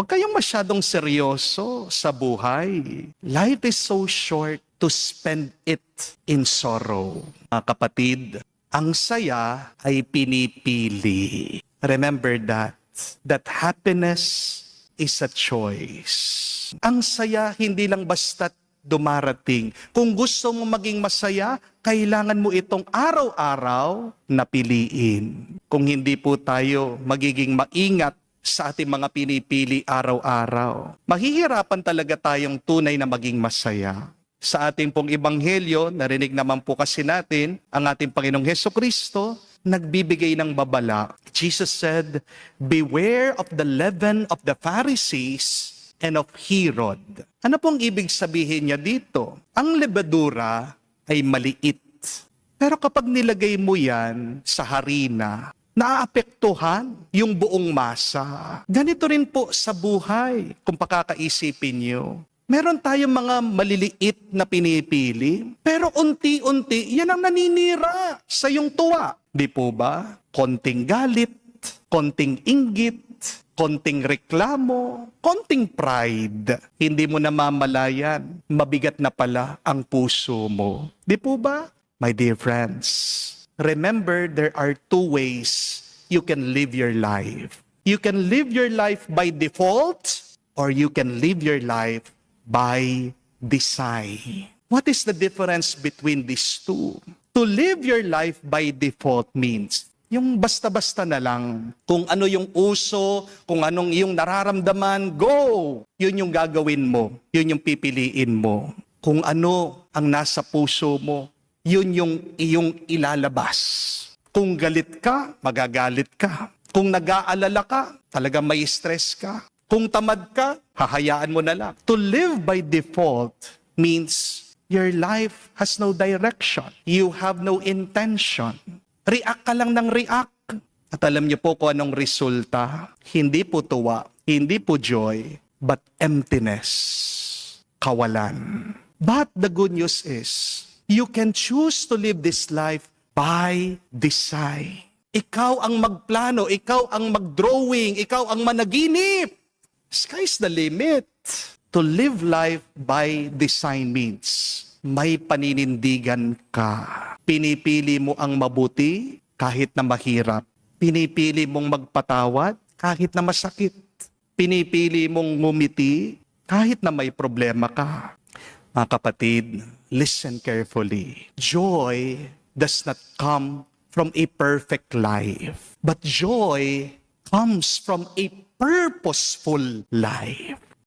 Huwag kayong masyadong seryoso sa buhay. Life is so short to spend it in sorrow. Mga kapatid, ang saya ay pinipili. Remember that happiness is a choice. Ang saya hindi lang basta't dumarating. Kung gusto mo maging masaya, kailangan mo itong araw-araw na piliin. Kung hindi po tayo magiging maingat sa ating mga pinipili araw-araw, mahihirapan talaga tayong tunay na maging masaya. Sa ating pong ebanghelyo, narinig naman po kasi natin, ang ating Panginoong Hesukristo, nagbibigay ng babala. Jesus said, "Beware of the leaven of the Pharisees and of Herod." Ano pong ibig sabihin niya dito? Ang lebadura ay maliit. Pero kapag nilagay mo yan sa harina, naaapektuhan yung buong masa. Ganito rin po sa buhay, kung pakakaisipin nyo. Meron tayong mga maliliit na pinipili, pero unti-unti, yan ang naninira sa iyong tuwa. Di po ba? Konting galit, konting inggit, konting reklamo, konting pride. Hindi mo namamalayan, mabigat na pala ang puso mo. Di po ba? My dear friends, remember there are two ways you can live your life. You can live your life by default, or you can live your life by design. What is the difference between these two? To live your life by default means yung basta-basta na lang, kung ano yung uso, kung anong iyong nararamdaman, go! Yun yung gagawin mo, yun yung pipiliin mo. Kung ano ang nasa puso mo, yun yung iyong ilalabas. Kung galit ka, magagalit ka. Kung nag-aalala ka, talaga may stress ka. Kung tamad ka, hahayaan mo na lang. To live by default means your life has no direction. You have no intention. React ka lang ng react. At alam niyo po kung anong resulta? Hindi po tuwa, hindi po joy, but emptiness. Kawalan. But the good news is, you can choose to live this life by design. Ikaw ang magplano, ikaw ang magdrawing, ikaw ang managinip. Sky's the limit. To live life by design means may paninindigan ka. Pinipili mo ang mabuti kahit na mahirap. Pinipili mong magpatawad kahit na masakit. Pinipili mong ngumiti kahit na may problema ka. Mga kapatid, listen carefully. Joy does not come from a perfect life, but joy comes from a purposeful life.